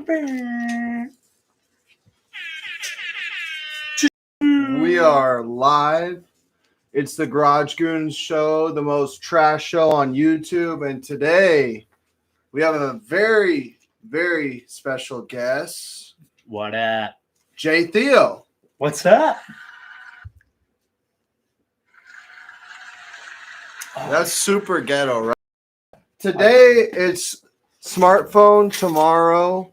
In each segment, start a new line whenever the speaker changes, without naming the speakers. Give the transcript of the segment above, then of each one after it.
We are live. It's the Garage Goons show, the most trash show on YouTube. And today we have a very, very special guest.
What at?
Theo.
What's up?
That's super ghetto, right? Today it's smartphone, tomorrow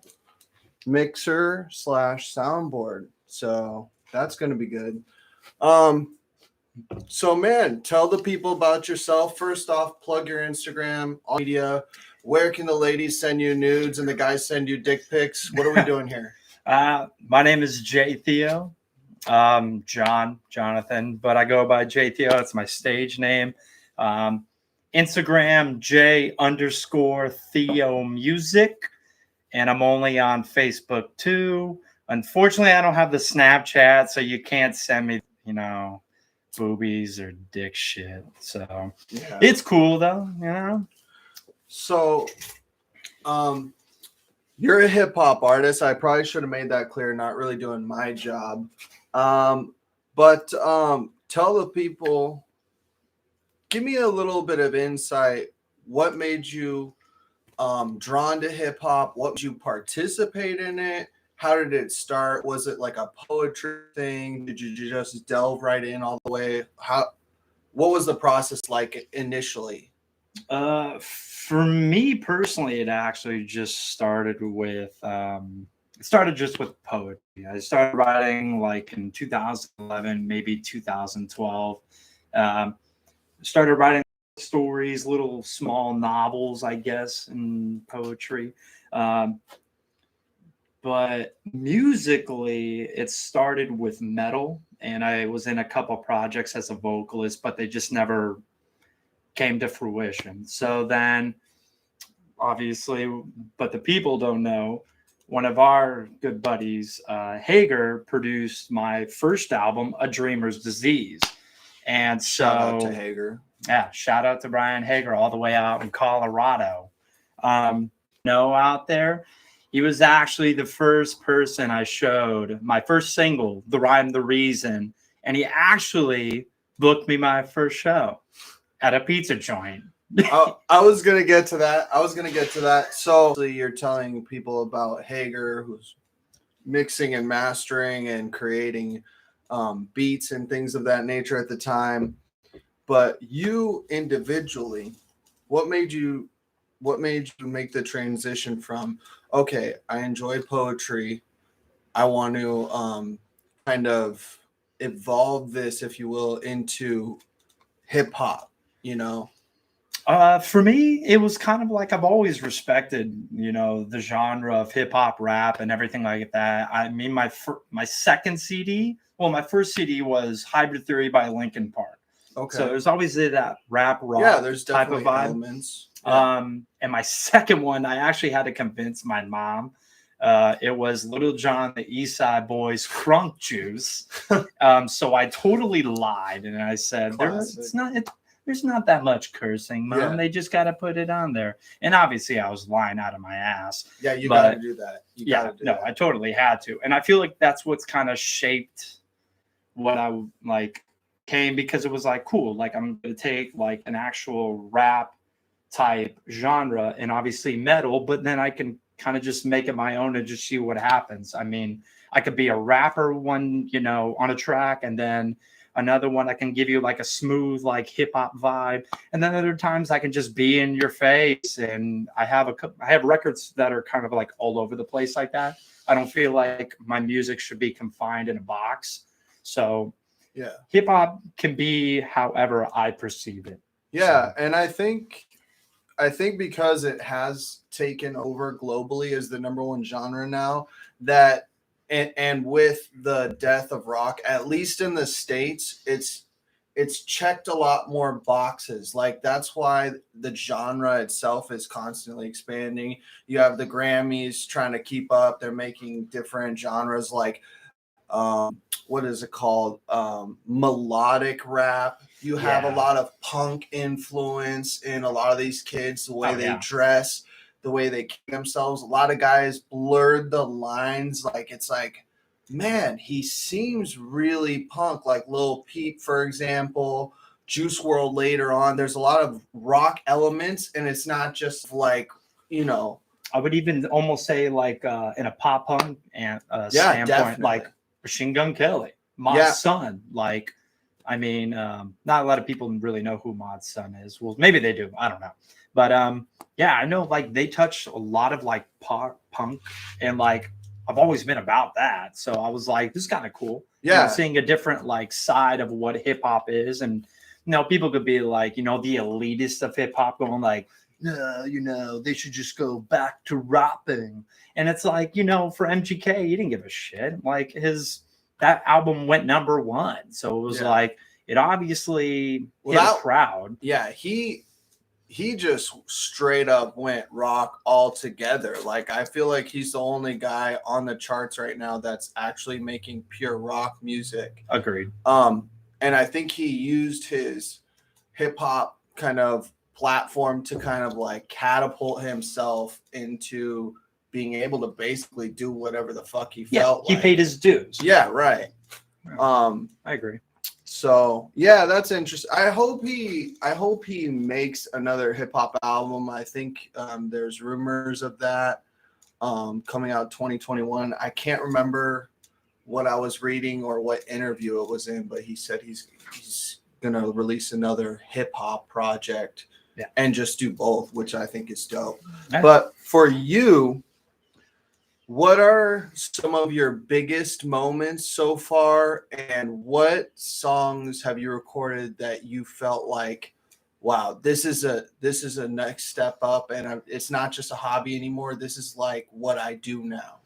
mixer / soundboard. So that's going to be good. So man, tell the people about yourself. First off, plug your Instagram, all media. Where can the ladies send you nudes and the guys send you dick pics? What are we doing here?
My name is Theo. Jonathan, but I go by Theo. It's my stage name. Instagram J_Theo Music, and I'm only on Facebook too. Unfortunately, I don't have the Snapchat, so you can't send me, boobies or dick shit. So yeah. It's cool though,
So, you're a hip hop artist. I probably should have made that clear. Not really doing my job. But tell the people. Give me a little bit of insight. What made you drawn to hip hop? What made you participate in it? How did it start? Was it like a poetry thing? Did you just delve right in all the way? What was the process like initially?
For me personally, it actually just started with poetry. I started writing like in 2011, maybe 2012. Started writing stories, little small novels, I guess, in poetry. But musically, it started with metal, and I was in a couple projects as a vocalist, but they just never came to fruition. So then, obviously, but the people don't know, one of our good buddies, Hager, produced my first album, A Dreamer's Disease. And so,
shout out to Hager.
Yeah, shout out to Brian Hager all the way out in Colorado. Out there, he was actually the first person I showed my first single, The Rhyme, The Reason. And he actually booked me my first show at a pizza joint.
I was going to get to that. So you're telling people about Hager, who's mixing and mastering and creating beats and things of that nature at the time. But you individually, what made you make the transition from, okay, I enjoy poetry, I want to kind of evolve this, if you will, into hip hop,
For me, it was kind of like I've always respected, the genre of hip hop, rap, and everything like that. I mean, my second CD, my first CD was Hybrid Theory by Linkin Park. Okay. So there's always that rap rock
there's
type of vibe.
Elements.
Yeah. And my second one, I actually had to convince my mom. It was Little John, the East Side Boys, Crunk Juice. So I totally lied, and I said, there's not that much cursing, Mom. Yeah. They just got to put it on there. And obviously, I was lying out of my ass.
Yeah, you got to do that.
I totally had to. And I feel like that's what's kind of shaped what I came, because it was like, cool, like I'm going to take like an actual rap type genre and obviously metal, but then I can kind of just make it my own and just see what happens. I mean, I could be a rapper on a track, and then another one I can give you like a smooth like hip hop vibe, and then other times I can just be in your face. And I have records that are kind of like all over the place like that. I don't feel like my music should be confined in a box. So yeah, hip hop can be however I perceive it.
Yeah, so. And I think because it has taken over globally as the number one genre now, that and with the death of rock, at least in the States, it's checked a lot more boxes. Like that's why the genre itself is constantly expanding. You have the Grammys trying to keep up. They're making different genres like what is it called? Melodic rap. You have a lot of punk influence in a lot of these kids, the way they dress. the way they carry themselves. A lot of guys blurred the lines. Like, it's like, man, he seems really punk. Like Lil Peep, for example, Juice World later on. There's a lot of rock elements, and it's not just like, you know.
I would even almost say like in a pop punk and standpoint,
definitely.
like Machine Gun Kelly, Mod's son. Like, I mean, not a lot of people really know who Mod's son is. Well, maybe they do. I don't know. But yeah, I know like they touched a lot of like pop punk, and like I've always been about that. So I was like, this is kind of cool.
Yeah.
You know, seeing a different like side of what hip hop is. And, you know, people could be like, you know, the elitist of hip hop going like, no, you know, they should just go back to rapping. And it's like, you know, for MGK, he didn't give a shit. Like that album went #1. So it was like, it obviously hit a crowd.
Yeah, he just straight up went rock altogether. Like, I feel like he's the only guy on the charts right now that's actually making pure rock music.
Agreed.
And I think he used his hip hop kind of platform to kind of like catapult himself into being able to basically do whatever the fuck he felt
like. He paid his dues.
Yeah, right.
I agree.
So yeah, that's interesting. I hope he makes another hip hop album. I think there's rumors of that coming out 2021. I can't remember what I was reading or what interview it was in, but he said he's gonna release another hip hop project and just do both, which I think is dope. Yeah. But for you, what are some of your biggest moments so far, and what songs have you recorded that you felt like, wow, this is a next step up, and it's not just a hobby anymore. This is like what I do now.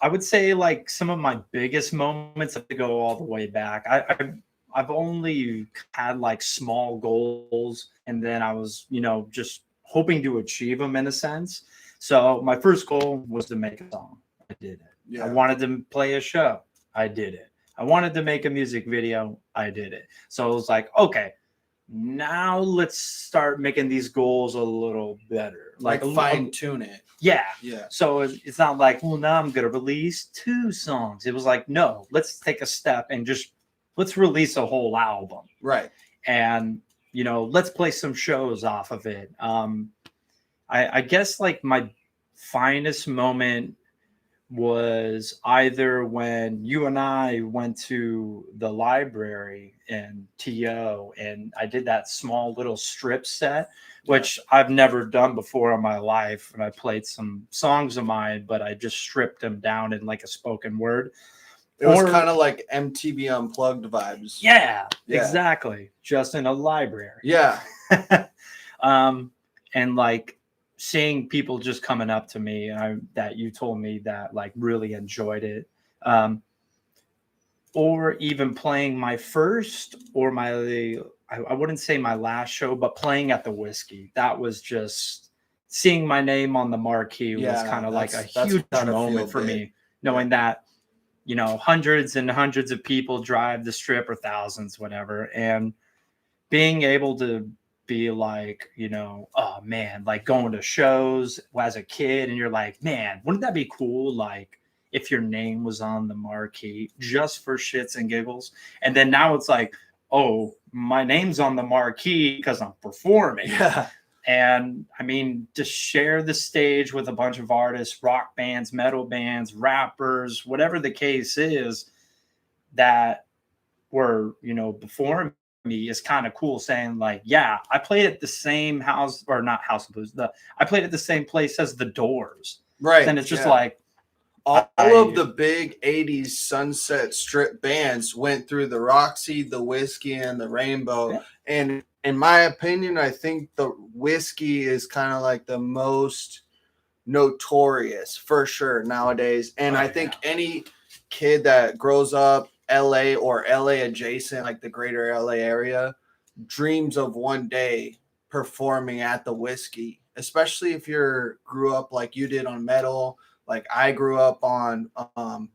I would say like some of my biggest moments have to go all the way back. I've only had like small goals, and then I was, you know, just hoping to achieve them in a sense. So my first goal was to make a song. I did it. Yeah. I wanted to play a show. I did it. I wanted to make a music video. I did it. So it was like, okay, now let's start making these goals a little better.
Like fine tune it.
Yeah. Yeah. So it's not like, well, now I'm going to release 2 songs. It was like, no, let's take a step and just let's release a whole album.
Right.
And, you know, let's play some shows off of it. I guess like my finest moment was either when you and I went to the library in Theo and I did that small little strip set, which I've never done before in my life. And I played some songs of mine, but I just stripped them down in like a spoken word.
It was kind of like MTV Unplugged vibes.
Yeah, exactly. Just in a library.
Yeah.
And like, seeing people just coming up to me that you told me that like really enjoyed it, or even playing my first or I wouldn't say my last show, but playing at the Whiskey. That was just seeing my name on the marquee was kind of like a huge moment for me, knowing that, you know, hundreds and hundreds of people drive the strip, or thousands, whatever, and being able to be like, you know, oh man, like going to shows as a kid and you're like, man, wouldn't that be cool? Like if your name was on the marquee just for shits and giggles. And then now it's like, oh, my name's on the marquee because I'm performing.
Yeah.
And I mean, to share the stage with a bunch of artists, rock bands, metal bands, rappers, whatever the case is, that were, you know, before me is kind of cool, saying like, yeah, I played at the same house, or not House of Blues. I played at the same place as the Doors.
Right.
And it's just like
all of the big 80s Sunset Strip bands went through the Roxy, the Whiskey, and the Rainbow. Yeah. And in my opinion, I think the Whiskey is kind of like the most notorious for sure nowadays. And I think any kid that grows up LA or LA adjacent, like the greater LA area, dreams of one day performing at the Whiskey, especially if you grew up like you did on metal. Like I grew up on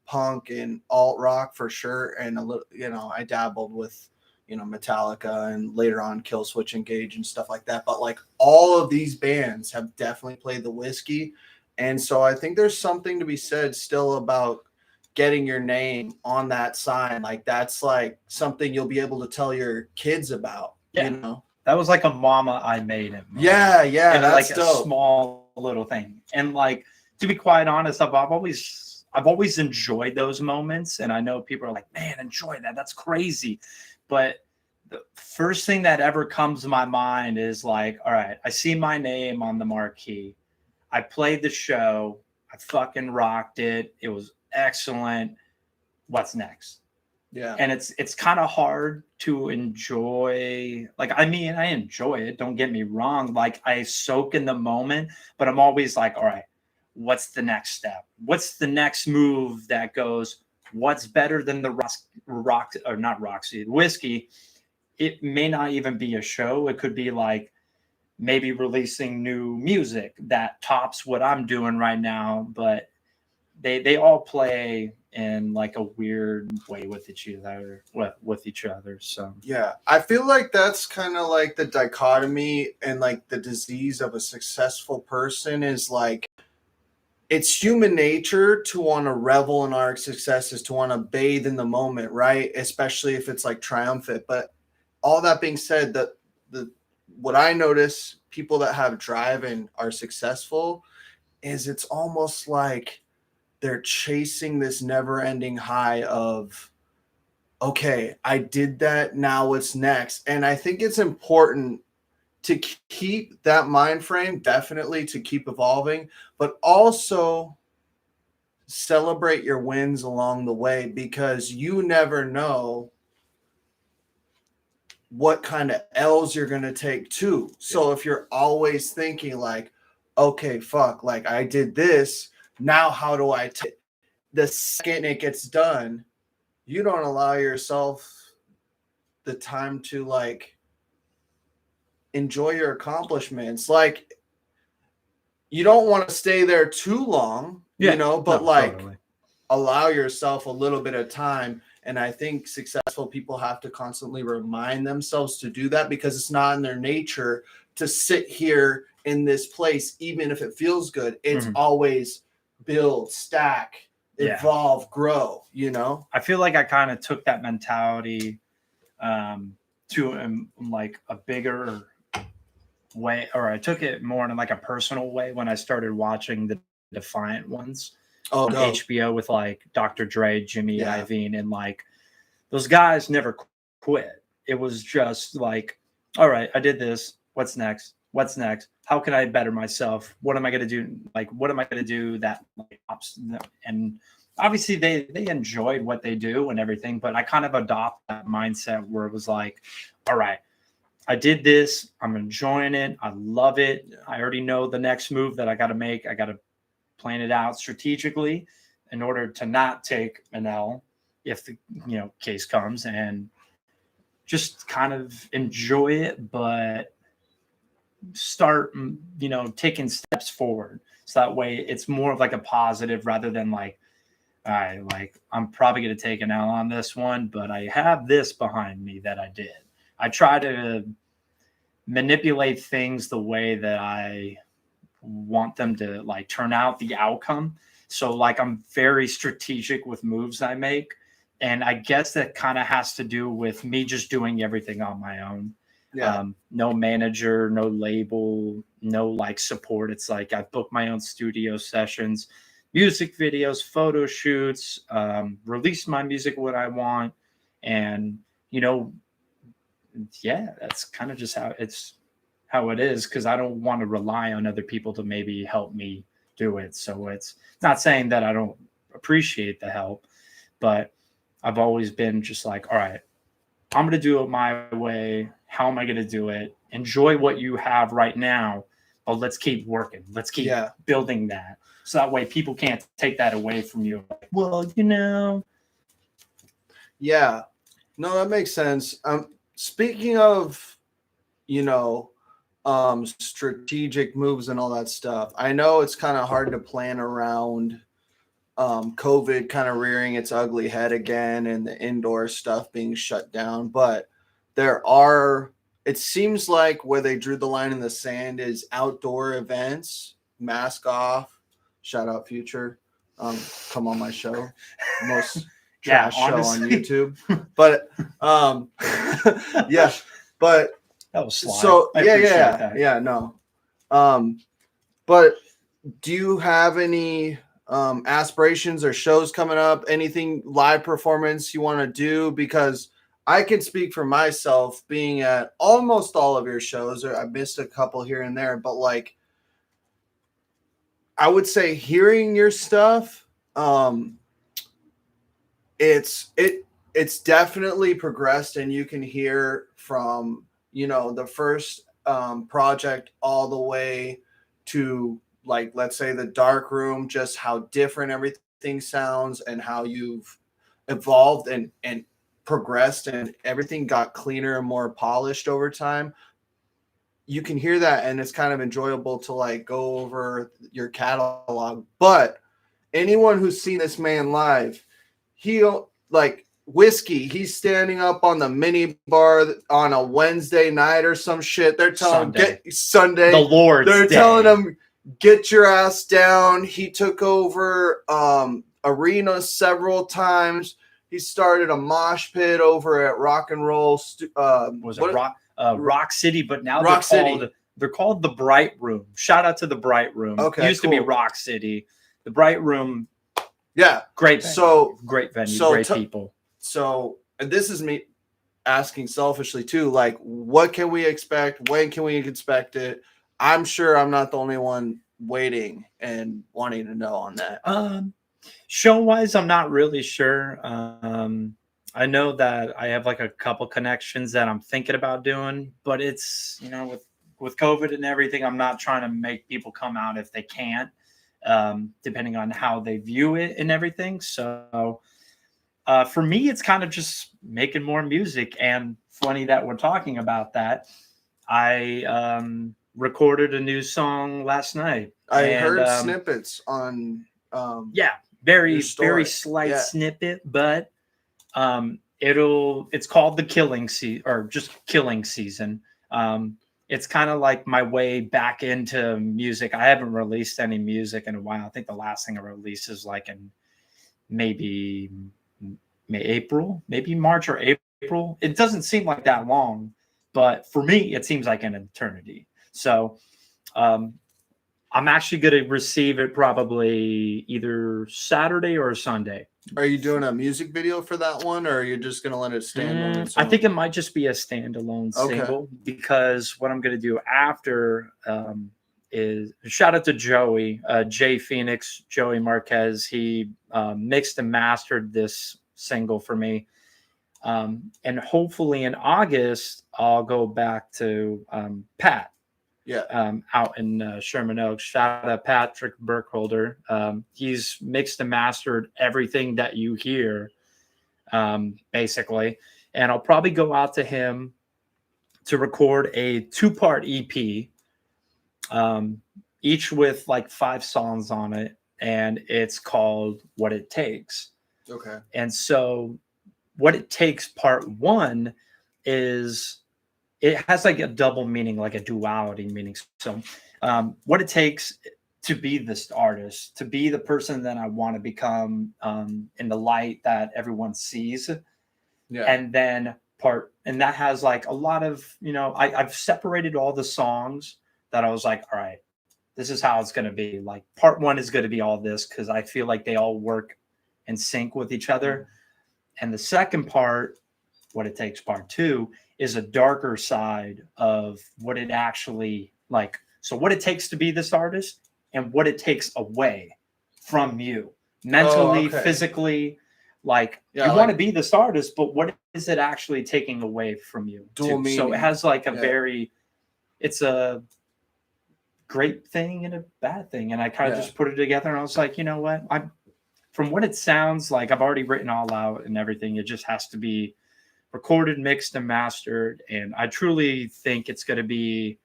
punk and alt rock for sure, and a little, you know, I dabbled with, Metallica and later on Killswitch Engage and stuff like that. But like all of these bands have definitely played the whiskey. And so I think there's something to be said still about getting your name on that sign. Like that's like something you'll be able to tell your kids about,
That was like a mama I made it moment.
Yeah,
and
that's
like
dope.
A small little thing. And like, to be quite honest, I've always enjoyed those moments. And I know people are like, man, enjoy that. That's crazy. But the first thing that ever comes to my mind is like, all right, I see my name on the marquee. I played the show. I fucking rocked it. It was excellent. What's next?
Yeah.
And it's kind of hard to enjoy. Like, I mean, I enjoy it. Don't get me wrong. Like, I soak in the moment, but I'm always like, all right, what's the next step? What's the next move that goes? What's better than the whiskey? It may not even be a show. It could be like maybe releasing new music that tops what I'm doing right now. But they all play in like a weird way with each other. So
yeah, I feel like that's kind of like the dichotomy and like the disease of a successful person is like it's human nature to want to revel in our successes, to want to bathe in the moment, right? Especially if it's like triumphant. But all that being said, the what I notice people that have drive and are successful is it's almost like they're chasing this never-ending high of, okay, I did that, now what's next? And I think it's important to keep that mind frame, definitely to keep evolving, but also celebrate your wins along the way because you never know what kind of L's you're going to take too. So if you're always thinking like, okay, fuck, like I did this, now how do I take the second it gets done, you don't allow yourself the time to like enjoy your accomplishments. Like you don't want to stay there too long, but totally. Allow yourself a little bit of time. And I think successful people have to constantly remind themselves to do that because it's not in their nature to sit here in this place, even if it feels good. It's always build, stack, evolve, grow,
I feel like I kind of took that mentality to like a bigger way, or I took it more in like a personal way when I started watching the Defiant ones on HBO with like Dr. Dre, Jimmy Iovine, and like those guys never quit. It was just like, all right, I did this. What's next? What's next? How can I better myself? What am I going to do? Like, what am I going to do that like, and obviously they enjoyed what they do and everything, but I kind of adopt that mindset where it was like, all right, I did this. I'm enjoying it. I love it. I already know the next move that I got to make. I got to plan it out strategically in order to not take an L if the case comes, and just kind of enjoy it, but start taking steps forward. So that way it's more of like a positive rather than like, all right, like I'm probably going to take an L on this one, but I have this behind me that I did. I try to manipulate things the way that I want them to like turn out, the outcome. So like I'm very strategic with moves I make. And I guess that kind of has to do with me just doing everything on my own.
Yeah.
No manager, no label, no like support. It's like I book my own studio sessions, music videos, photo shoots, release my music when I want. And, that's kind of just how it is, because I don't want to rely on other people to maybe help me do it. So it's not saying that I don't appreciate the help, but I've always been just like, all right, I'm going to do it my way. How am I going to do it? Enjoy what you have right now, but let's keep working. Let's keep building that. So that way people can't take that away from you. Like, well,
Yeah, no, that makes sense. Speaking of, strategic moves and all that stuff, I know it's kind of hard to plan around COVID kind of rearing its ugly head again and the indoor stuff being shut down. But there are, it seems like where they drew the line in the sand is outdoor events, mask off, shout out Future, come on my show, most trash show on YouTube, but yeah, but
that was sly.
so
I
yeah,
appreciate
yeah,
that.
yeah, no, but do you have any aspirations or shows coming up? Anything live performance you want to do? Because I can speak for myself, being at almost all of your shows, or I missed a couple here and there, but like I would say hearing your stuff, it's definitely progressed, and you can hear from the first project all the way to, like, let's say the dark room, just how different everything sounds and how you've evolved and progressed, and everything got cleaner and more polished over time. You can hear that, and it's kind of enjoyable to like go over your catalog. But anyone who's seen this man live, he'll like Whiskey, he's standing up on the mini bar on a Wednesday night or some shit. They're telling him, Sunday,
the Lord's
they're
Day.
telling him, get your ass down. He took over arena several times. He started a mosh pit over at Rock and Roll.
Rock City, but now they're called the Bright Room. Shout out to the Bright Room.
Okay,
it used to be Rock City. The Bright Room.
Yeah,
great venue. Great venue, great people.
So, and this is me asking selfishly too, like, what can we expect? When can we expect it? I'm sure I'm not the only one waiting and wanting to know on that.
Show wise, I'm not really sure. I know that I have like a couple connections that I'm thinking about doing, but it's, with COVID and everything, I'm not trying to make people come out if they can't, depending on how they view it and everything. So for me, it's kind of just making more music. And funny that we're talking about that. I recorded a new song last night.
I heard snippets on
very slight snippet, but it's called the Killing Season, or just Killing Season. It's kind of like my way back into music. I haven't released any music in a while. I think the last thing I released is like in maybe April, maybe March or April. It doesn't seem like that long, but for me, it seems like an eternity. So I'm actually going to receive it probably either Saturday or Sunday.
Are you doing a music video for that one, or are you just going to let it stand on its own?
I think it might just be a standalone single, because what I'm going to do after is shout out to Joey, Jay Phoenix, Joey Marquez. He mixed and mastered this single for me. And hopefully in August, I'll go back to Pat.
Yeah.
Out in Sherman Oaks. Shout out Patrick Burkholder. He's mixed and mastered everything that you hear, basically. And I'll probably go out to him to record a 2-part EP, each with like 5 songs on it. And it's called What It Takes.
Okay.
And so What It Takes Part 1 is... it has like a double meaning, like a duality meaning. So what it takes to be this artist, to be the person that I want to become in the light that everyone sees.
Yeah.
And then and that has like a lot of, I've separated all the songs that I was like, all right, this is how it's going to be. Like part 1 is going to be all this, because I feel like they all work in sync with each other. And the second part, What It Takes Part 2, is a darker side of what it actually like. So what it takes to be this artist and what it takes away from you mentally, physically. Like you want to be this artist, but what is it actually taking away from you? So it has like it's a great thing and a bad thing. And I kind of just put it together, and I was like, you know what? From what it sounds like, I've already written all out and everything. It just has to be recorded, mixed, and mastered. And I truly think it's going to be,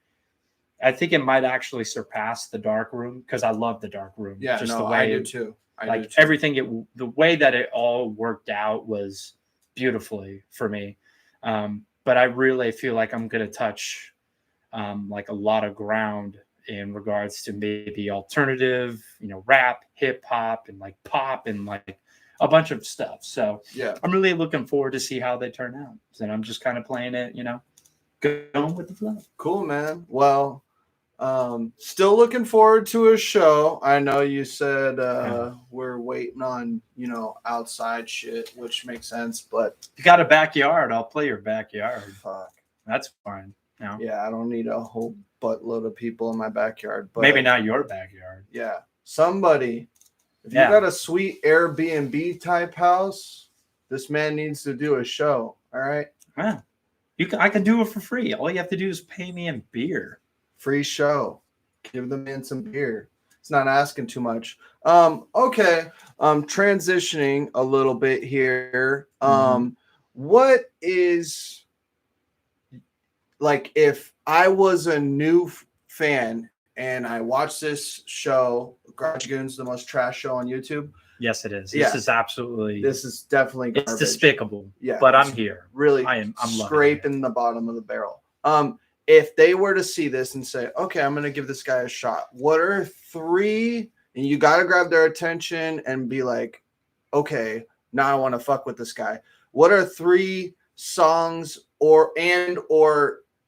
I think it might actually surpass the Dark Room, because I love the Dark Room.
Yeah,
just
no,
the way
I do too.
Everything, the way that it all worked out was beautifully for me. but I really feel like I'm gonna touch like a lot of ground in regards to maybe alternative, rap, hip hop, and like pop, and like a bunch of stuff. So
Yeah.
I'm really looking forward to see how they turn out. And I'm just kind of playing it, going with the flow.
Cool, man. Well, still looking forward to a show. I know you said we're waiting on, outside shit, which makes sense, but
If you got a backyard, I'll play your backyard.
fuck.
That's fine. No.
Yeah, I don't need a whole buttload of people in my backyard. But
Maybe not your backyard.
yeah, somebody. If you
Yeah.
got a sweet Airbnb type house, this man needs to do a show. All right,
Yeah. I can do it for free. All you have to do is pay me in beer.
free show. Give the man some beer. It's not asking too much. Okay. Transitioning a little bit here. What is, like, if I was a new fan and I watched this show, Garage Goons, the most trash show on YouTube.
Yes, it is.
Yeah.
This is absolutely.
This is definitely garbage.
It's despicable.
Yeah,
but I'm
it's
here.
Really,
I'm
scraping the bottom of the barrel. If they were to see this and say, "Okay, I'm going to give this guy a shot," what are 3? And you got to grab their attention and be like, "Okay, now I want to fuck with this guy." What are 3 songs or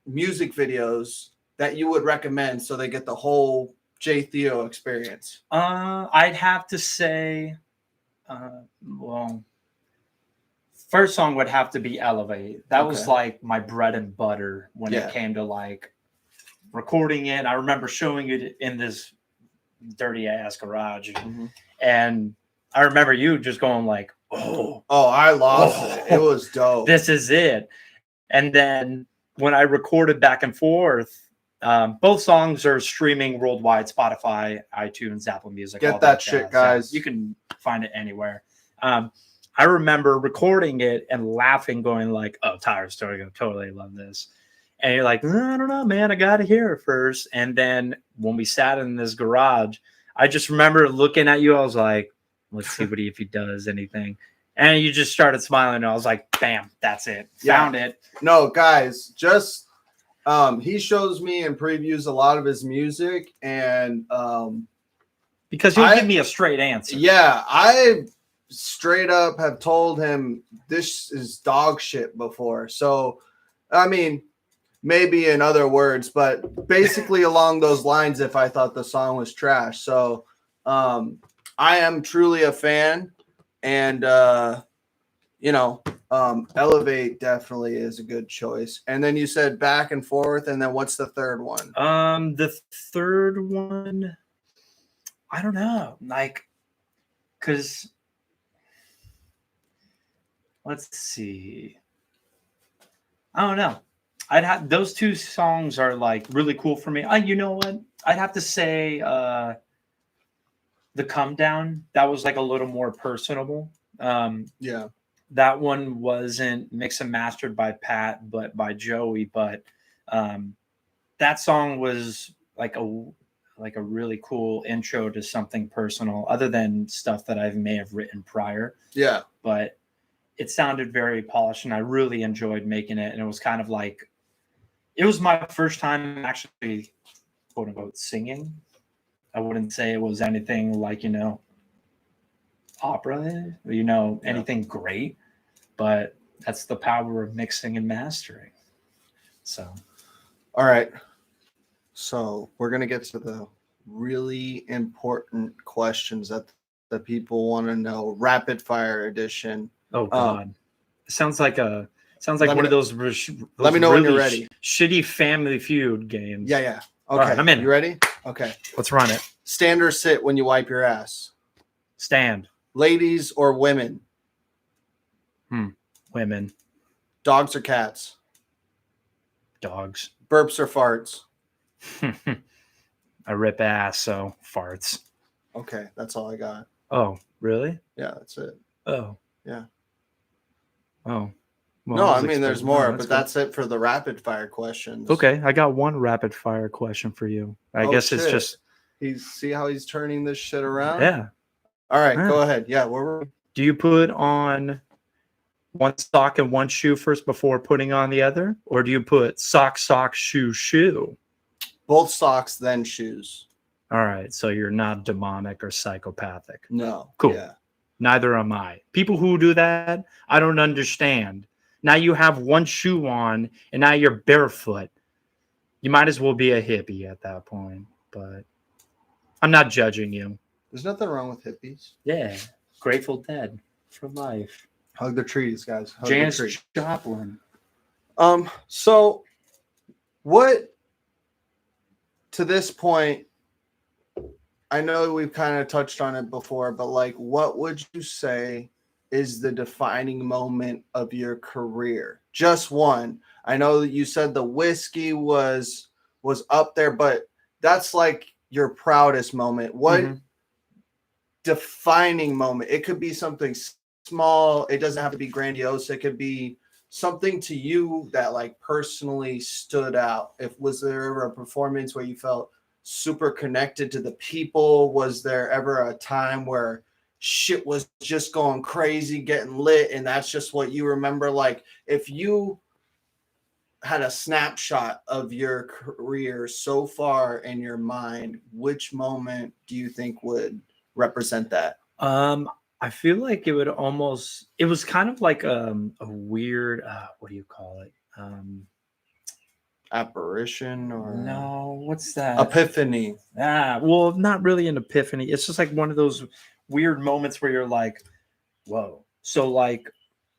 music videos that you would recommend so they get the whole Theo experience?
I'd have to say, well, first song would have to be Elevate. That was like my bread and butter when it came to like recording it. I remember showing it in this dirty ass garage, and I remember you just going like, "Oh,
I lost it. It was dope.
This is it." And then when I recorded back and forth, both songs are streaming worldwide: Spotify, iTunes, Apple Music.
Get
all
that shit,
jazz.
guys.
You can find it anywhere. I remember recording it and laughing, going like, "Oh, Tyler's Story, I totally love this." And you're like, "I don't know, man. I got to hear it first." And then when we sat in this garage, I just remember looking at you. I was like, "Let's see if he does anything." And you just started smiling. And I was like, "Bam, that's it. Found it."
No, guys, just he shows me and previews a lot of his music, and
because he'll give me a straight answer.
Yeah, I straight up have told him this is dog shit before. So, I mean, maybe in other words, but basically along those lines, if I thought the song was trash. So, I am truly a fan, and Elevate definitely is a good choice. And then you said Back and Forth, and then what's the third one?
The third one, I don't know, like, because let's see, I don't know. I'd have those 2 songs are like really cool for me. You know what? I'd have to say The Come Down. That was like a little more personable.
Yeah.
That one wasn't mixed and mastered by Pat, but by Joey. But that song was like a really cool intro to something personal, other than stuff that I may have written prior.
Yeah.
But it sounded very polished, and I really enjoyed making it. And it was kind of like, it was my first time actually, quote unquote, singing. I wouldn't say it was anything like, opera, anything great, but that's the power of mixing and mastering. So,
all right. So we're going to get to the really important questions that the people want to know. Rapid fire edition.
Oh God. Sounds like one of those
let me know when you're ready.
Shitty Family Feud games.
Yeah. Okay.
Right, I'm in.
You ready? Okay.
Let's run it.
Stand or sit when you wipe your ass?
Stand.
Ladies or women?
Women.
Dogs or cats?
Dogs.
Burps or farts?
I rip ass, so farts.
Okay, that's all I got.
Oh, really?
Yeah, that's it.
Oh.
Yeah.
Oh. Well,
no, I mean there's more, but that's it for the rapid fire questions.
Okay, I got one rapid fire question for you. I guess it's just
see how he's turning this shit around?
Yeah.
All right, go ahead. Yeah,
do you put on one sock and one shoe first before putting on the other? Or do you put sock, sock, shoe, shoe?
Both socks, then shoes.
All right. So you're not demonic or psychopathic.
No.
Cool.
Yeah.
Neither am I. People who do that, I don't understand. Now you have one shoe on and now you're barefoot. You might as well be a hippie at that point. But I'm not judging you.
There's nothing wrong with hippies.
Yeah. Grateful Dead for life.
Hug the trees, guys. Hug
Janis
the tree.
Joplin.
So what to this point, I know we've kind of touched on it before, but like what would you say is the defining moment of your career? Just one. I know that you said the whiskey was up there, but that's like your proudest moment. What defining moment? It could be something small. It doesn't have to be grandiose. It could be something to you that like personally stood out. Was there ever a performance where you felt super connected to the people? Was there ever a time where shit was just going crazy, getting lit, and that's just what you remember? Like, if you had a snapshot of your career so far in your mind, which moment do you think would represent that?
I feel like it was kind of like a weird, what do you call it?
Apparition or
no, what's that?
Epiphany.
Well, not really an epiphany. It's just like one of those weird moments where you're like, whoa. So like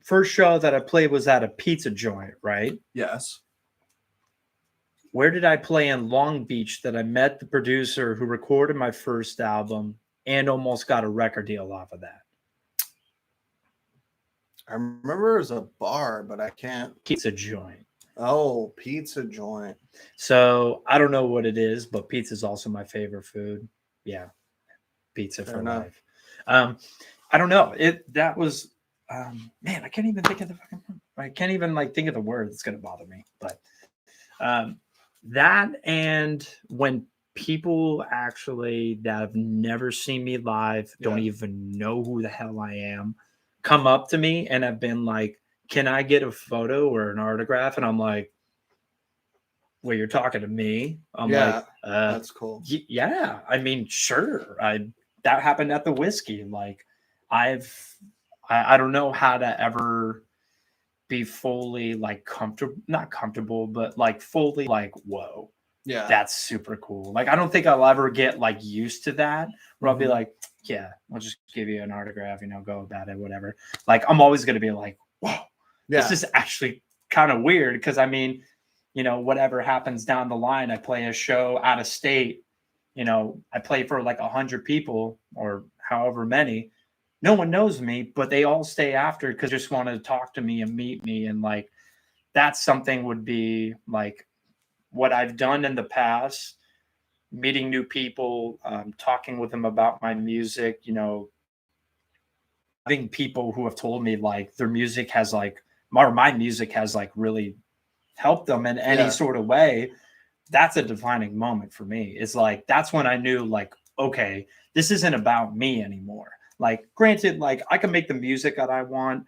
first show that I played was at a pizza joint, right?
Yes.
Where did I play in Long Beach that I met the producer who recorded my first album and almost got a record deal off of that?
I remember it was a bar, but I can't.
Pizza joint.
Oh, pizza joint.
So I don't know what it is, but pizza is also my favorite food. Yeah. Pizza for life. I don't know. That was man, I can't even think of I can't even like think of the word that's gonna bother me. But that, and when people actually that have never seen me live, don't even know who the hell I am, come up to me and have been like, can I get a photo or an autograph? And I'm like, well, you're talking to me. I'm like,
that's cool.
Yeah. I mean, sure. That happened at the whiskey. Like I don't know how to ever be fully like not comfortable, but like fully like, whoa. Yeah, that's super cool. Like, I don't think I'll ever get like used to that where I'll be like, yeah, I'll just give you an autograph, go about it, whatever. Like, I'm always going to be like, whoa, this is actually kind of weird. Because I mean, whatever happens down the line, I play a show out of state, I play for like 100 people or however many. No one knows me, but they all stay after because they just want to talk to me and meet me. And like, that's something would be like what I've done in the past, meeting new people, talking with them about my music, having people who have told me like their music has like, or my music has like really helped them in any sort of way. That's a defining moment for me. It's like, that's when I knew like, okay, this isn't about me anymore. Like, granted, like I can make the music that I want.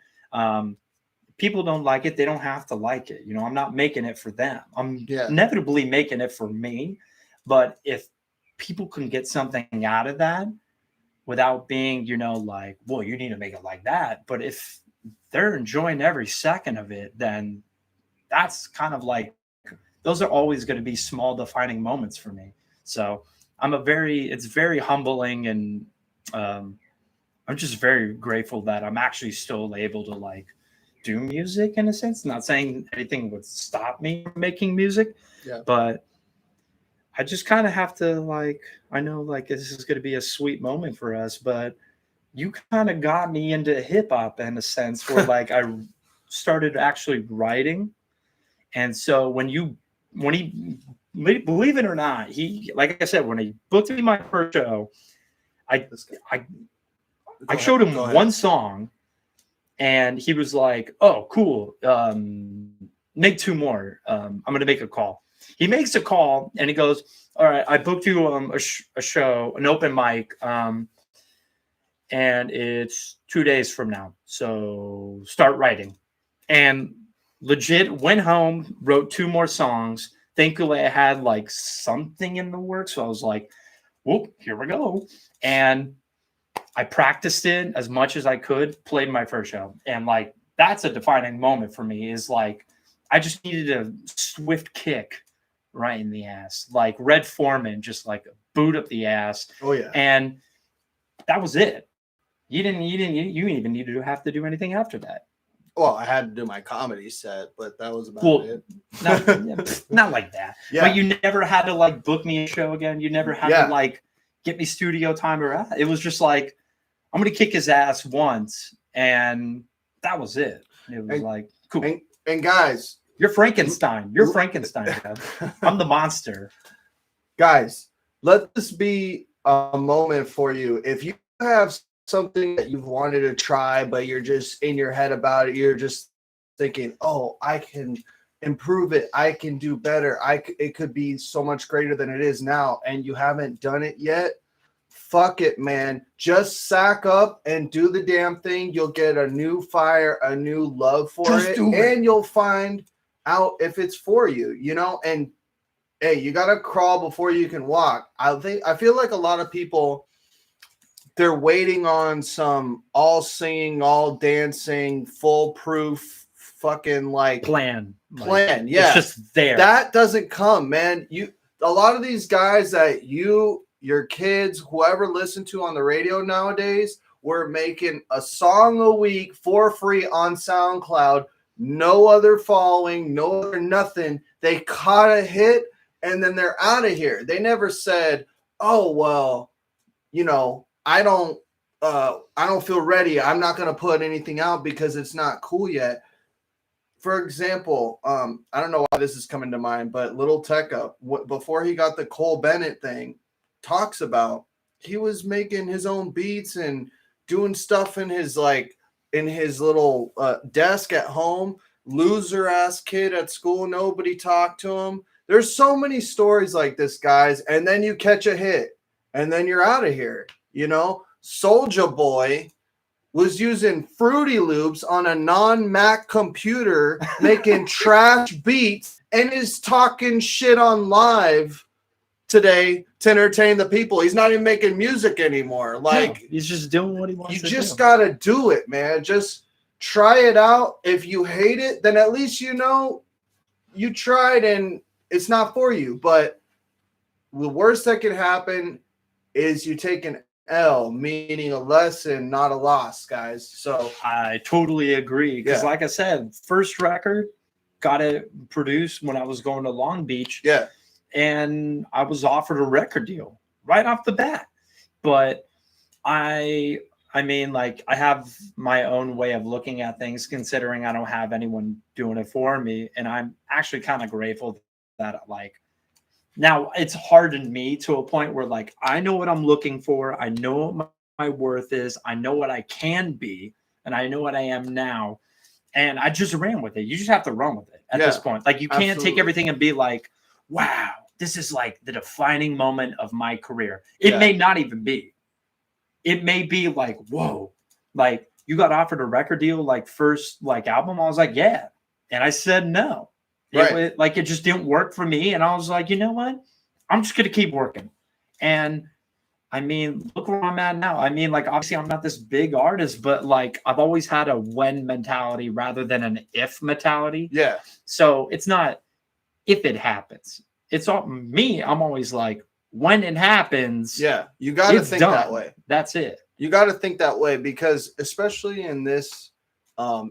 People don't like it. They don't have to like it. I'm not making it for them. I'm inevitably making it for me. But if people can get something out of that without being, like, well, you need to make it like that. But if they're enjoying every second of it, then that's kind of like, those are always going to be small defining moments for me. So it's very humbling. And I'm just very grateful that I'm actually still able to like do music in a sense. Not saying anything would stop me from making music, but I just kind of have to like, I know like this is going to be a sweet moment for us, but you kind of got me into hip hop in a sense where like I started actually writing. And so when he, believe it or not, he, like I said, when he booked me my first show, I showed him one song and he was like, oh, cool. Make two more. I'm going to make a call. He makes a call and he goes, all right, I booked you a show, an open mic. and it's 2 days from now. So start writing. And legit went home, wrote 2 more songs. Thankfully, I had like something in the works. So I was like, whoop, here we go. And I practiced it as much as I could, played my first show. And like, that's a defining moment for me is like, I just needed a swift kick right in the ass. Like Red Foreman, just like a boot up the ass.
Oh yeah.
And that was it. You didn't even need to have to do anything after that.
Well, I had to do my comedy set, but that was about it.
Not like that.
Yeah.
But you never had to like book me a show again. You never had to like get me studio time or it was just like, I'm gonna kick his ass once, and that was it. It was like cool.
And guys,
you're Frankenstein. You're Frankenstein. I'm the monster.
Guys, let this be a moment for you. If you have something that you've wanted to try, but you're just in your head about it, you're just thinking, "Oh, I can improve it. I can do better. It could be so much greater than it is now," and you haven't done it yet. Fuck it, man. Just sack up and do the damn thing. You'll get a new fire, a new love for it, and you'll find out if it's for you, you know? And hey, you got to crawl before you can walk. I feel like a lot of people, they're waiting on some all singing, all dancing, foolproof fucking like
plan.
Yeah.
It's just there.
That doesn't come, man. A lot of these guys that your kids, whoever listen to on the radio nowadays, were making a song a week for free on SoundCloud, no other following, no other nothing. They caught a hit and then they're out of here. They never said, "Oh, well, you know, I don't feel ready. I'm not going to put anything out because it's not cool yet." For example, I don't know why this is coming to mind, but Little Tecca, before he got the Cole Bennett thing, talks about he was making his own beats and doing stuff in his little desk at home. Loser ass kid at school, nobody talked to him. There's so many stories like this, guys, and then you catch a hit and then you're out of here. You know, Soulja Boy was using Fruity Loops on a non-Mac computer, making trash beats, and is talking shit on live today to entertain the people. He's not even making music anymore. Like,
he's just doing what he wants to do.
You just got to do it, man. Just try it out. If you hate it, then at least you know you tried and it's not for you. But the worst that could happen is you take an L, meaning a lesson, not a loss, guys. So
I totally agree. Because like I said, first record, got it produced when I was going to Long Beach.
Yeah.
And I was offered a record deal right off the bat. But I mean, like, I have my own way of looking at things, considering I don't have anyone doing it for me. And I'm actually kind of grateful that, like, now it's hardened me to a point where, like, I know what I'm looking for. I know what my worth is. I know what I can be. And I know what I am now. And I just ran with it. You just have to run with it at this point. Like, you can't take everything and be like, wow, this is like the defining moment of my career. It may not even be. It may be like, whoa, like, you got offered a record deal, like, first, like, album. I was like, yeah. And I said no. It just didn't work for me. And I was like, you know what? I'm just going to keep working. And I mean, look where I'm at now. I mean, like, obviously I'm not this big artist, but like, I've always had a when mentality rather than an if mentality.
Yeah.
So it's not if it happens. It's all me. I'm always like, when it happens.
Yeah. You got to think that way.
That's it.
You got to think that way because especially in this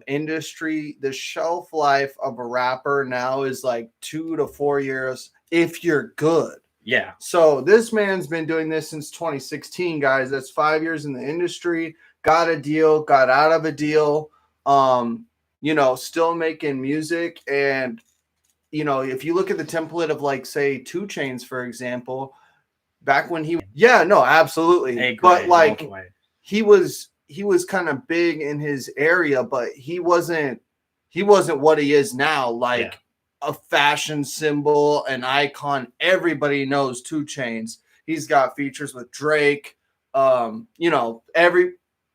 industry, the shelf life of a rapper now is like 2 to 4 years if you're good.
Yeah.
So this man's been doing this since 2016, guys. That's 5 years in the industry. Got a deal, got out of a deal. You know, still making music. And, you know, if you look at the template of, like, say, 2 Chainz, for example, back when absolutely. But like he was kind of big in his area, but he wasn't what he is now. Like a fashion symbol, an icon. Everybody knows 2 Chainz. He's got features with Drake. You know,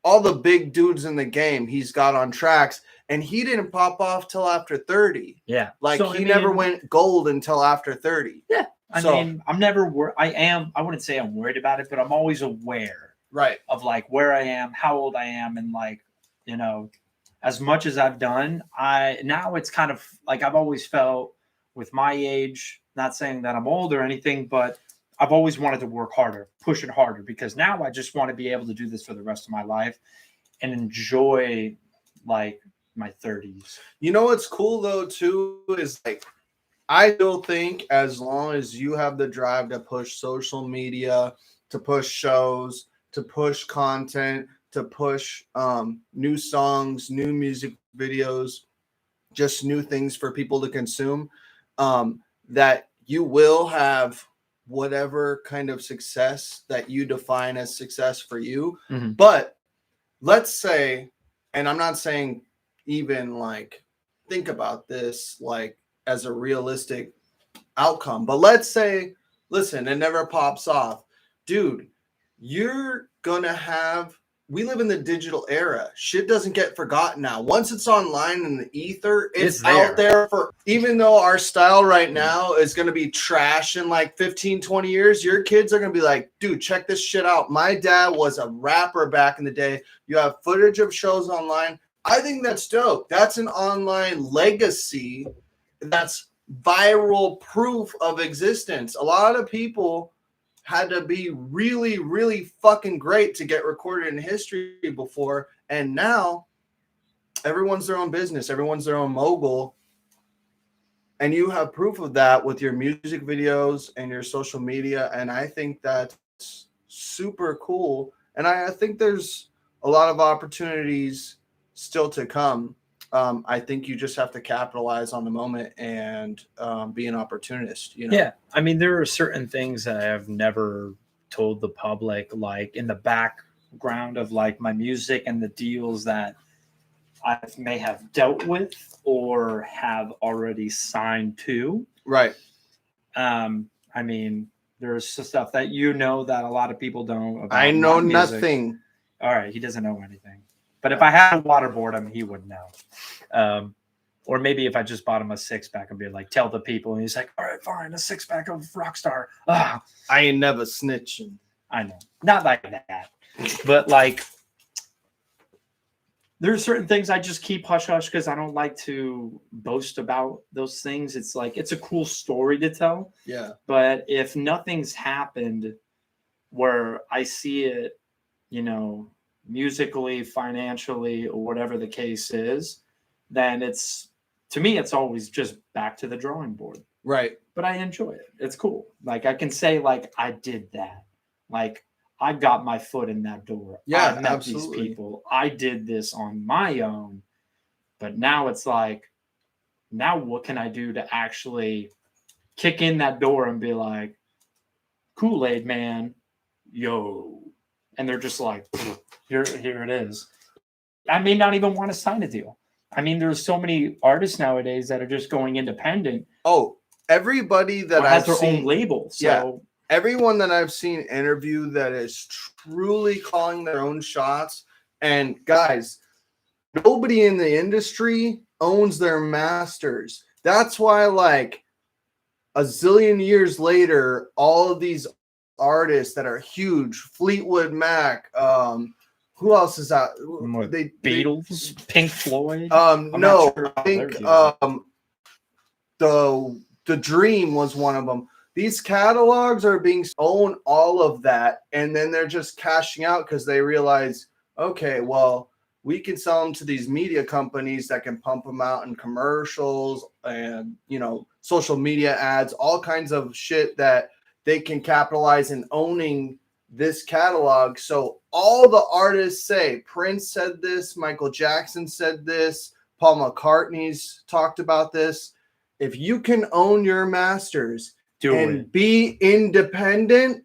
all the big dudes in the game he's got on tracks, and he didn't pop off till after 30.
Yeah.
Like
So,
he never went gold until after 30.
Yeah. I mean, I'm never I wouldn't say I'm worried about it, but I'm always aware of like where I am, how old I am, and like, you know, as much as I've done, now it's kind of like I've always felt with my age, not saying that I'm old or anything, but I've always wanted to work harder, push it harder, because now I just want to be able to do this for the rest of my life and enjoy like my 30s.
You know what's cool though too is like I still think as long as you have the drive to push social media, to push shows, to push content, to push new songs, new music videos, just new things for people to consume, that you will have whatever kind of success that you define as success for you.
Mm-hmm.
But let's say, and I'm not saying even like think about this like as a realistic outcome, but let's say, listen, it never pops off. Dude, you're gonna have, we live in the digital era. Shit doesn't get forgotten now. Once it's online in the ether, it's out there for, even though our style right now is going to be trash in like 15, 20 years, your kids are going to be like, dude, check this shit out. My dad was a rapper back in the day. You have footage of shows online. I think that's dope. That's an online legacy. That's viral proof of existence. A lot of people had to be really, really fucking great to get recorded in history before. And now everyone's their own business. Everyone's their own mogul. And you have proof of that with your music videos and your social media. And I think that's super cool. And I think there's a lot of opportunities still to come. I think you just have to capitalize on the moment and be an opportunist. You know?
Yeah. I mean, there are certain things that I have never told the public, like in the background of like my music and the deals that I may have dealt with or have already signed to.
Right.
I mean, there's stuff that you know that a lot of people don't. About
I know nothing.
All right. He doesn't know anything. But if I had to waterboard him, he would know. Or maybe if I just bought him a 6-pack and be like, tell the people. And he's like, all right, fine, a 6-pack of Rockstar. Ah.
I ain't never snitching.
I know. Not like that. But like, there's certain things I just keep hush-hush because I don't like to boast about those things. It's like, it's a cool story to tell.
Yeah.
But if nothing's happened where I see it, you know, musically, financially, or whatever the case is, then it's, to me, it's always just back to the drawing board.
Right.
But I enjoy it. It's cool. Like I can say like I did that. Like I got my foot in that door.
Yeah,
I met
absolutely.
these people. I did this on my own. But now it's like, now what can I do to actually kick in that door and be like, Kool-Aid man, yo. And they're just like, here it is. I may not even want to sign a deal. I mean, there's so many artists nowadays that are just going independent.
Oh, everybody that
has
I've
their
seen,
own label. So
yeah, everyone that I've seen interview that is truly calling their own shots. And guys, nobody in the industry owns their masters. That's why, like, a zillion years later, all of these artists that are huge, Fleetwood Mac, who else is out?
The Beatles, Pink Floyd.
No, sure I think the Dream was one of them. These catalogs are being own all of that, and then they're just cashing out because they realize, okay, well, we can sell them to these media companies that can pump them out in commercials and, you know, social media ads, all kinds of shit that they can capitalize in owning this catalog. So all the artists say, Prince said this, Michael Jackson said this, Paul McCartney's talked about this. If you can own your masters and be independent,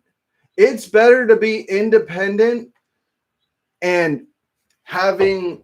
it's better to be independent and having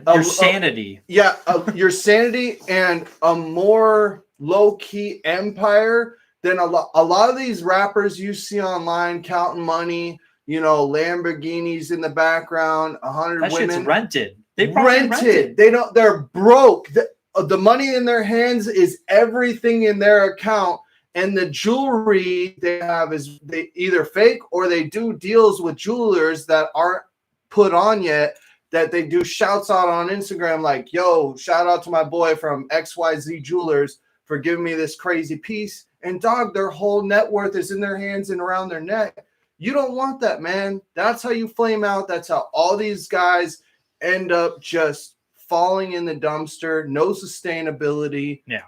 your sanity.
Your sanity and a more low-key empire than a lot of these rappers you see online counting money, Lamborghinis in the background, 100
That shit's
women.
rented. They probably rented.
They're broke. The money in their hands is everything in their account. And the jewelry they have is they either fake or they do deals with jewelers that aren't put on yet, that they do shouts out on Instagram like, yo, shout out to my boy from XYZ Jewelers for giving me this crazy piece. And dog, their whole net worth is in their hands and around their neck. You don't want that, man. That's how you flame out. That's how all these guys end up just falling in the dumpster. No sustainability.
Yeah.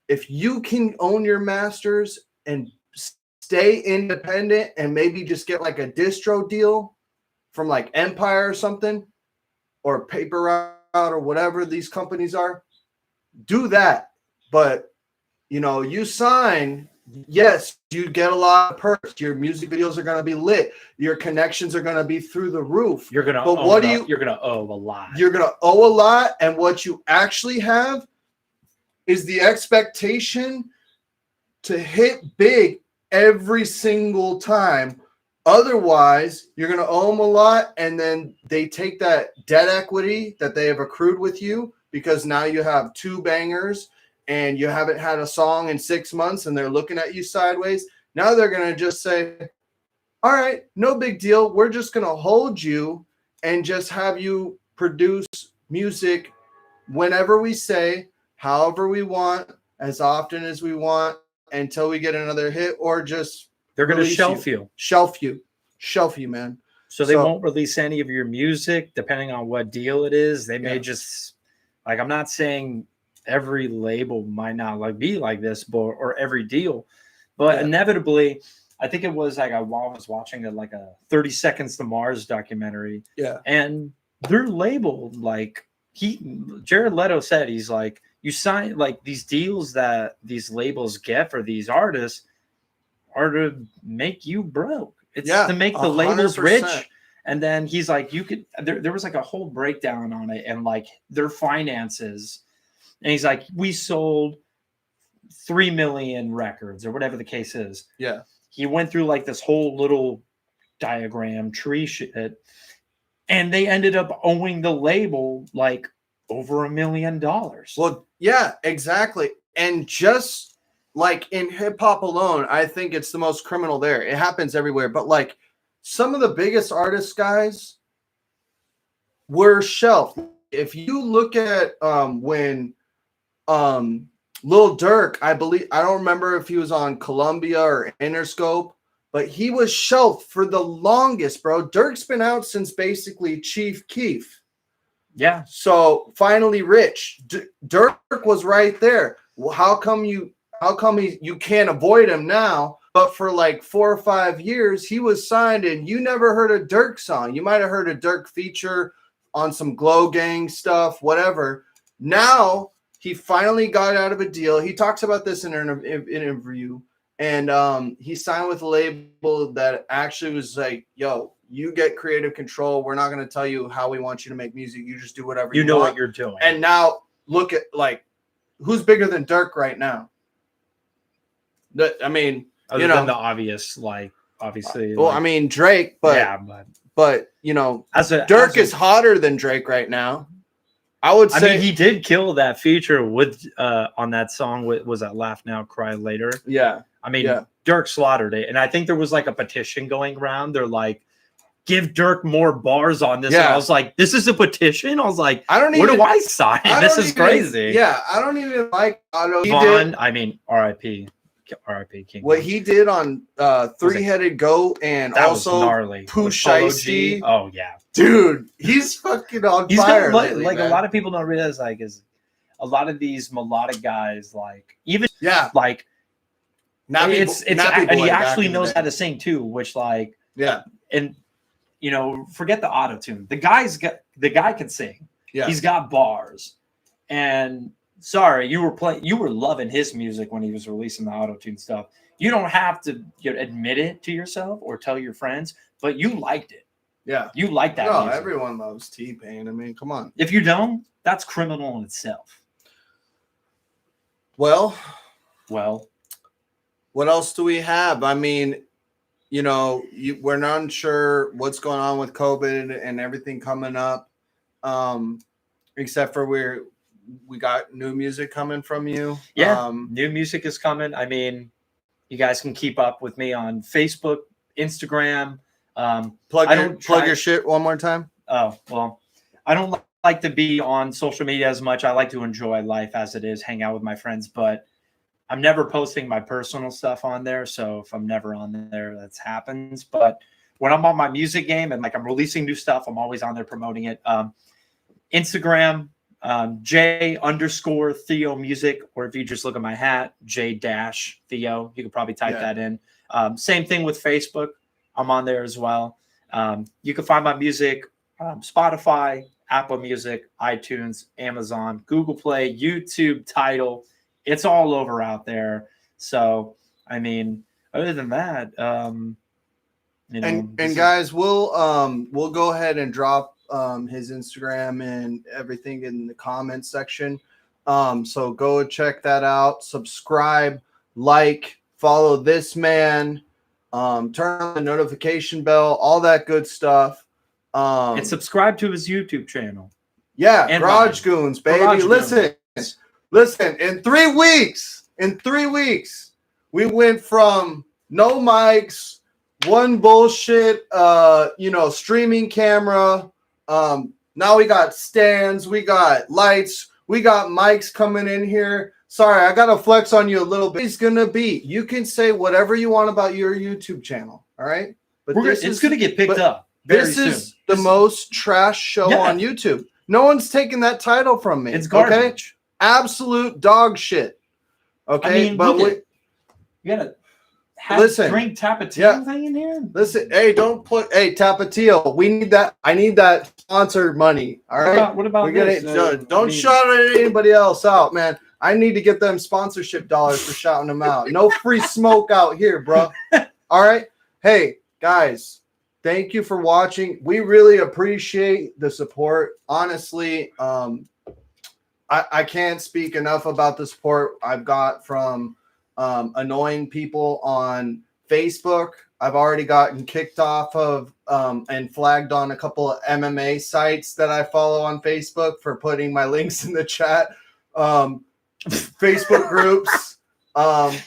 If you can own your masters and stay independent and maybe just get like a distro deal from like Empire or something, or Paper Route or whatever these companies are, do that. But, you sign, yes, you get a lot of perks. Your music videos are going to be lit. Your connections are going to be through the roof.
You're going to you're going to owe a lot.
You're going to owe a lot. And what you actually have is the expectation to hit big every single time. Otherwise, you're going to owe them a lot, and then they take that debt equity that they have accrued with you because now you have 2 bangers and you haven't had a song in 6 months and they're looking at you sideways. Now they're going to just say, all right, no big deal. We're just going to hold you and just have you produce music whenever we say, however we want, as often as we want, until we get another hit, or just
they're going to shelf
you, man.
So they won't release any of your music depending on what deal it is. They may just, like, I'm not saying every label might not be like this, or every deal, but inevitably, I think it was like I was watching a 30 Seconds to Mars documentary.
Yeah.
And their label, Jared Leto said, he's like, you sign these deals that these labels get for these artists are to make you broke. It's to make the labels 100%. Rich. And then he's like, there was a whole breakdown on it and their finances. And he's like, we sold 3 million records or whatever the case is.
Yeah.
He went through this whole little diagram tree shit. And they ended up owing the label over $1 million.
Well, yeah, exactly. And just in hip hop alone, I think it's the most criminal there. It happens everywhere. But some of the biggest artists, guys, were shelved. If you look at when Lil Durk, I don't remember if he was on Columbia or Interscope, but he was shelved for the longest, bro. Durk's been out since basically Chief Keef.
Yeah.
So finally, Rich Durk was right there. Well, how come you can't avoid him now? But for 4 or 5 years, he was signed, and you never heard a Durk song. You might have heard a Durk feature on some Glow Gang stuff, whatever. Now he finally got out of a deal. He talks about this in an interview, and he signed with a label that actually was like, "Yo, you get creative control. We're not going to tell you how we want you to make music. You just do whatever you
know
want."
what you're doing.
And now look at who's bigger than Durk right now? Other than
the obvious, obviously.
Well, Drake, but
yeah,
but Durk is hotter than Drake right now. I would say
he did kill that feature with on that song. Was that Laugh Now, Cry Later?
Yeah.
Durk slaughtered it, and I think there was a petition going around. They're like, give Durk more bars on this. Yeah. And I was like, this is a petition? I was like, where do I sign? This is crazy.
Yeah, I don't even like Otto.
Vaughn, R.I.P. R.I.P. King.
What he did on Three-Headed Goat and also Pooh Shiesty.
Oh, yeah.
Dude, he's fucking on fire.
Lately, a lot of people don't realize, is a lot of these melodic guys, even, and he actually knows how to sing, too, which, and, forget the auto-tune. The guy can sing. Yeah. He's got bars. And sorry, you were loving his music when he was releasing the auto-tune stuff. You don't have to admit it to yourself or tell your friends, but you liked it.
Yeah.
You like that music.
Everyone loves T-Pain. Come on.
If you don't, that's criminal in itself.
Well, what else do we have? we're not sure what's going on with COVID and everything coming up. Except for we got new music coming from you.
Yeah, new music is coming. I mean, you guys can keep up with me on Facebook, Instagram.
Plug your shit one more time.
Oh, well, I don't like to be on social media as much. I like to enjoy life as it is, hang out with my friends, but I'm never posting my personal stuff on there. So if I'm never on there, that happens. But when I'm on my music game and like I'm releasing new stuff, I'm always on there promoting it. Instagram, J_Theo music, or if you just look at my hat, J-Theo, you could probably type that in. Same thing with Facebook. I'm on there as well. You can find my music, Spotify, Apple Music, iTunes, Amazon, Google Play, YouTube, Tidal. It's all over out there. So, I mean, other than that,
guys, we'll go ahead and drop his Instagram and everything in the comments section. So go check that out. Subscribe, like, follow this man, turn on the notification bell, all that good stuff.
And subscribe to his YouTube channel.
Yeah, and Garage Goons, baby. Listen, in 3 weeks, we went from no mics, one bullshit, streaming camera. Now we got stands, we got lights, we got mics coming in here. Sorry, I gotta flex on you a little bit. It's gonna be, you can say whatever you want about your YouTube channel, all right? But
it's gonna get picked up.
This is the most trash show on YouTube. No one's taking that title from me.
It's garbage.
Okay? Absolute dog shit. Okay,
I mean,
but
you gotta drink Tapatio thing in here.
Listen, hey, Tapatio. We need that. I need that sponsored money. All right.
What about
this? Don't shout at anybody else out, man. I need to get them sponsorship dollars for shouting them out. No free smoke out here, bro. All right. Hey, guys. Thank you for watching. We really appreciate the support. Honestly, I can't speak enough about the support I've got from annoying people on Facebook. I've already gotten kicked off of and flagged on a couple of MMA sites that I follow on Facebook for putting my links in the chat. Facebook groups.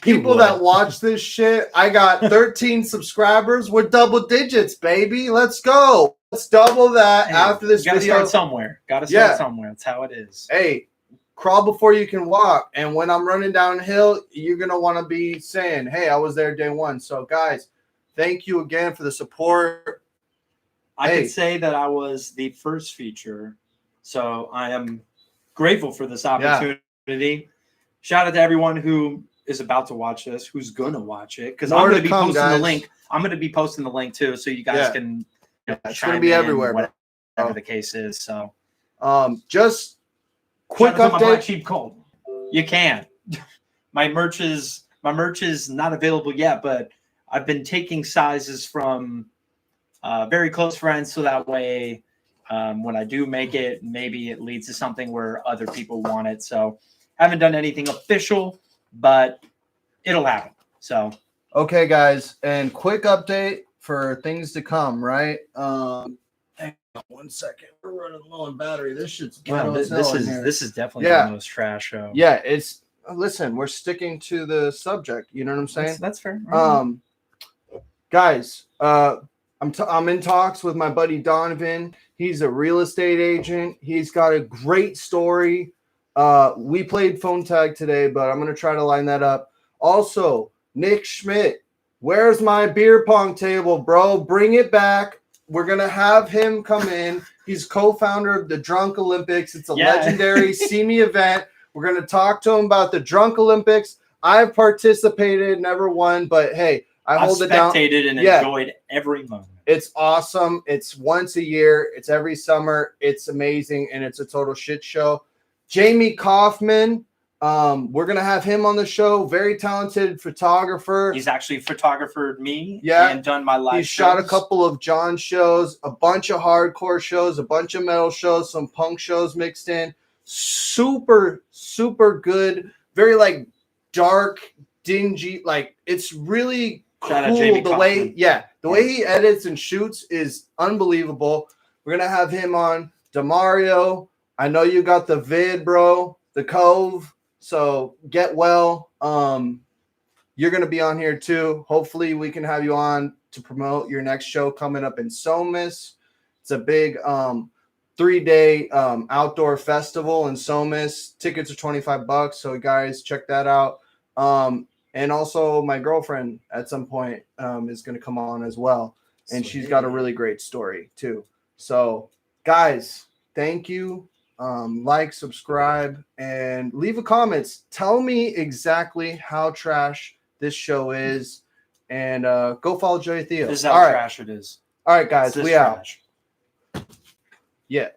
People that watch this shit. I got 13 subscribers with double digits, baby. Let's go. Let's double that after this
video.
Gotta
start somewhere. That's how it is.
Hey, crawl before you can walk. And when I'm running downhill, you're going to want to be saying, hey, I was there day one. So, guys, thank you again for the support.
I could say that I was the first feature. So I am grateful for this opportunity. Yeah. Shout out to everyone who is about to watch this, who's gonna watch it, because I'm gonna be posting the link. I'm gonna be posting the link too, so you guys can.
It's gonna be everywhere,
whatever the case is. So,
just quick update.
My cheap cold. You can. My merch is not available yet, but I've been taking sizes from very close friends, so that way, when I do make it, maybe it leads to something where other people want it. So, haven't done anything official, but it'll happen. So,
okay, guys, and quick update for things to come, right? Hang on 1 second. We're running low on battery. This shit's
this is definitely the most trash show.
Yeah, it's listen, we're sticking to the subject. You know what I'm saying?
That's fair.
Guys, I'm in talks with my buddy Donovan. He's a real estate agent. He's got a great story. We played phone tag today, but I'm going to try to line that up. Also, Nick Schmidt, where's my beer pong table, bro? Bring it back. We're going to have him come in. He's co-founder of the Drunk Olympics. It's a legendary SEMI event. We're going to talk to him about the Drunk Olympics. I've participated, never won, but hey, I've
spectated and enjoyed every moment.
It's awesome. It's once a year. It's every summer. It's amazing, and it's a total shit show. Jamie Kaufman, we're going to have him on the show. Very talented photographer.
He's actually photographed me and done my live
He's shot a couple of John shows, a bunch of hardcore shows, a bunch of metal shows, some punk shows mixed in. Super, super good. Very, dark, dingy. It's really
Shout out
cool.
Jamie
The way,
Kaufman.
yeah, the way he edits and shoots is unbelievable. We're gonna have him on. Demario, I know you got the vid, bro. The Cove. So get well. You're gonna be on here too. Hopefully, we can have you on to promote your next show coming up in Somis. It's a big 3-day outdoor festival in Somis. Tickets are $25. So guys, check that out. And also my girlfriend at some point is going to come on as well. And she's got a really great story too. So guys, thank you. Like, subscribe, and leave a comments. Tell me exactly how trash this show is. And go follow Joey Theo.
This is how
All right.
trash it is.
All right, guys.
It's this
We out.
trash.
Yeah.